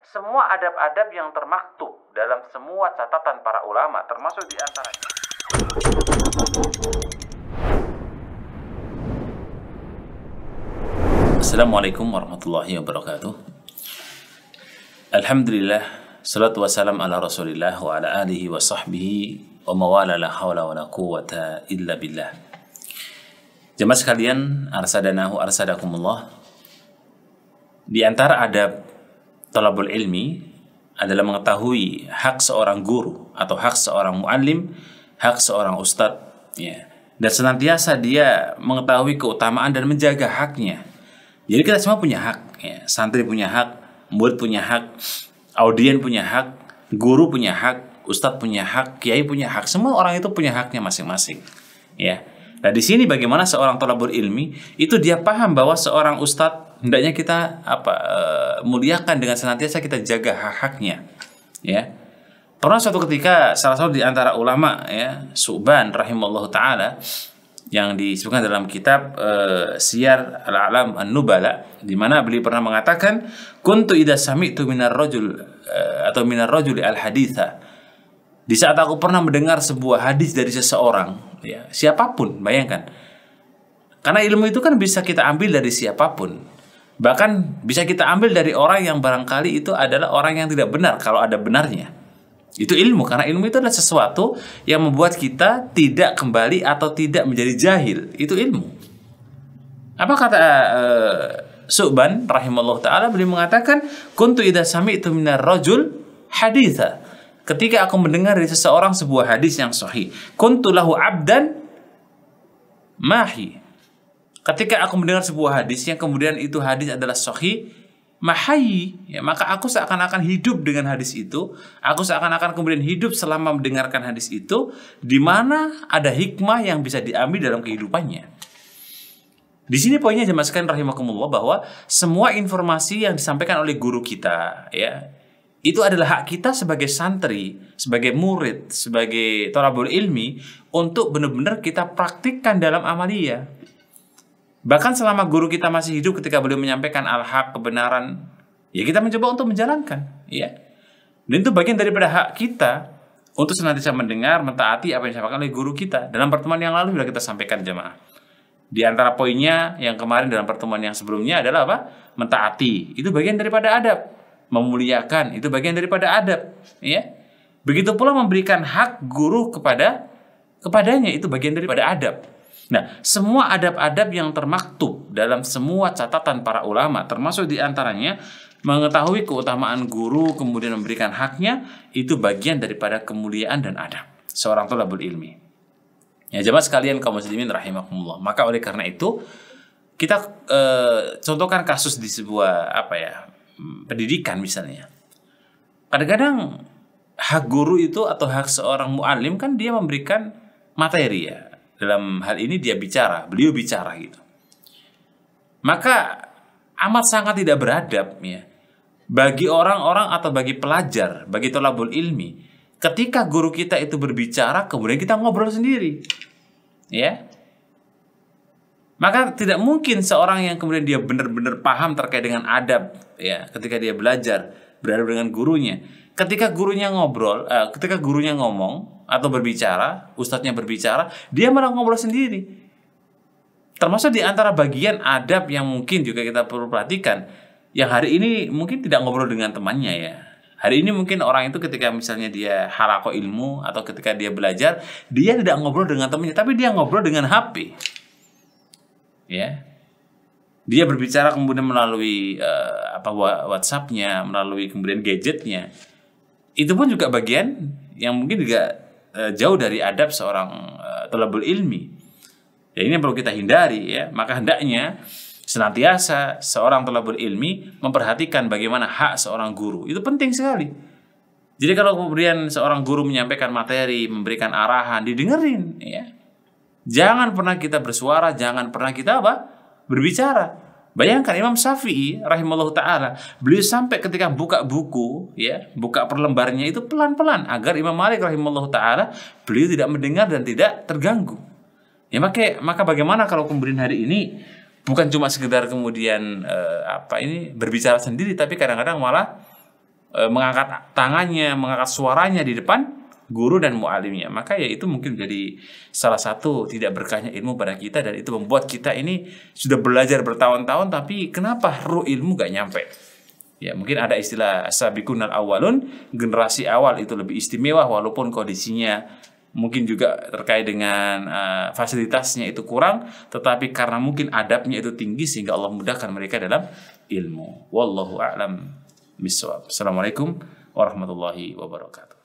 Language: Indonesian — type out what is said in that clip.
semua adab-adab yang termaktub dalam semua catatan para ulama, termasuk di antaranya. Assalamualaikum warahmatullahi wabarakatuh. Alhamdulillah, salatu wassalam ala rasulillah wa ala alihi wa sahbihi wa mawala la hawla wa la quwwata illa billah. Jemaah sekalian, arsadanahu arsadakumullah. Di antara adab talabul ilmi adalah mengetahui hak seorang guru atau hak seorang muallim, hak seorang ustadz, ya. Dan senantiasa dia mengetahui keutamaan dan menjaga haknya. Jadi kita semua punya hak, ya. Santri punya hak, murid punya hak, audien punya hak, guru punya hak, ustadz punya hak, kiai punya hak. Semua orang itu punya haknya masing-masing, ya. Nah, di sini bagaimana seorang talabul ilmi itu dia paham bahwa seorang ustadz hendaknya kita muliakan dengan senantiasa kita jaga hak-haknya, ya. Pernah suatu ketika salah satu di antara ulama, ya, Su'ban rahimallahu taala, yang disebutkan dalam kitab Siyar Al-A'lam An-Nubala, di mana beliau pernah mengatakan, kuntu idza sami'tu minar rajul atau minar rajuli al-haditha, di saat aku pernah mendengar sebuah hadis dari seseorang, ya, siapapun, bayangkan, karena ilmu itu kan bisa kita ambil dari siapapun, bahkan bisa kita ambil dari orang yang barangkali itu adalah orang yang tidak benar kalau ada benarnya. Itu ilmu, karena ilmu itu adalah sesuatu yang membuat kita tidak kembali atau tidak menjadi jahil. Itu ilmu. Apa kata Su'ban rahimallahu ta'ala? Beliau mengatakan, kuntu idza sami'tu minar rajul haditha, ketika aku mendengar dari seseorang sebuah hadis yang sahih, kuntu lahu abdan mahi, ketika aku mendengar sebuah hadis yang kemudian itu hadis adalah sahih, mahayi, ya, maka aku seakan-akan hidup dengan hadis itu. Aku seakan-akan kemudian hidup selama mendengarkan hadis itu, di mana ada hikmah yang bisa diambil dalam kehidupannya. Di sini poinnya jemaah sekalian rahimakumullah, bahwa semua informasi yang disampaikan oleh guru kita, ya, itu adalah hak kita sebagai santri, sebagai murid, sebagai thalabul ilmi, untuk benar-benar kita praktikkan dalam amaliyah. Bahkan selama guru kita masih hidup, ketika beliau menyampaikan al-haq, kebenaran, ya kita mencoba untuk menjalankan, ya. Dan itu bagian daripada hak kita untuk senantiasa mendengar, mentaati apa yang disampaikan oleh guru kita. Dalam pertemuan yang lalu sudah kita sampaikan, jemaah. Di antara poinnya yang kemarin dalam pertemuan yang sebelumnya adalah apa? Mentaati. Itu bagian daripada adab. Memuliakan, itu bagian daripada adab, ya. Begitu pula memberikan hak guru kepadanya, itu bagian daripada adab. Nah, semua adab-adab yang termaktub dalam semua catatan para ulama, termasuk diantaranya mengetahui keutamaan guru, kemudian memberikan haknya, itu bagian daripada kemuliaan dan adab seorang thalabul ilmi. Ya, jemaah sekalian kaum muslimin rahimakumullah. Maka oleh karena itu, kita contohkan kasus di sebuah pendidikan misalnya. Kadang-kadang hak guru itu atau hak seorang muallim kan dia memberikan materi, ya. Dalam hal ini beliau bicara gitu. Maka amat sangat tidak beradab, ya, bagi orang-orang atau bagi pelajar, bagi thalabul ilmi, ketika guru kita itu berbicara kemudian kita ngobrol sendiri, ya. Maka tidak mungkin seorang yang kemudian dia benar-benar paham terkait dengan adab, ya, ketika dia belajar beradab dengan gurunya. Ketika gurunya ketika gurunya ngomong atau berbicara, ustadznya berbicara, dia malah ngobrol sendiri. Termasuk di antara bagian adab yang mungkin juga kita perlu perhatikan, yang hari ini mungkin tidak ngobrol dengan temannya, ya. Hari ini mungkin orang itu ketika misalnya dia halaqah ilmu atau ketika dia belajar, dia tidak ngobrol dengan temannya, tapi dia ngobrol dengan HP. Ya. Dia berbicara kemudian melalui WhatsApp-nya, melalui kemudian gadgetnya. Itu pun juga bagian yang mungkin juga jauh dari adab seorang thalabul ilmi. Ya, ini yang perlu kita hindari, ya. Maka hendaknya senantiasa seorang thalabul ilmi memperhatikan bagaimana hak seorang guru. Itu penting sekali. Jadi kalau kemudian seorang guru menyampaikan materi, memberikan arahan, didengerin, ya. Jangan pernah kita bersuara, jangan pernah kita berbicara. Bayangkan Imam Syafi'i rahimallahu ta'ala, beliau sampai ketika buka buku, ya, buka per lembarnya itu pelan-pelan agar Imam Malik rahimallahu ta'ala beliau tidak mendengar dan tidak terganggu. Ya, maka bagaimana kalau kemudian hari ini bukan cuma sekedar kemudian berbicara sendiri, tapi kadang-kadang malah mengangkat tangannya, mengangkat suaranya di depan guru dan mu'alimnya, maka ya itu mungkin menjadi salah satu tidak berkahnya ilmu pada kita, dan itu membuat kita ini sudah belajar bertahun-tahun tapi kenapa ruh ilmu gak nyampe. Ya mungkin ada istilah sabiqunal awwalun, generasi awal itu lebih istimewa walaupun kondisinya mungkin juga terkait dengan fasilitasnya itu kurang, tetapi karena mungkin adabnya itu tinggi sehingga Allah mudahkan mereka dalam ilmu. Wallahu a'lam bishawab. Assalamualaikum warahmatullahi wabarakatuh.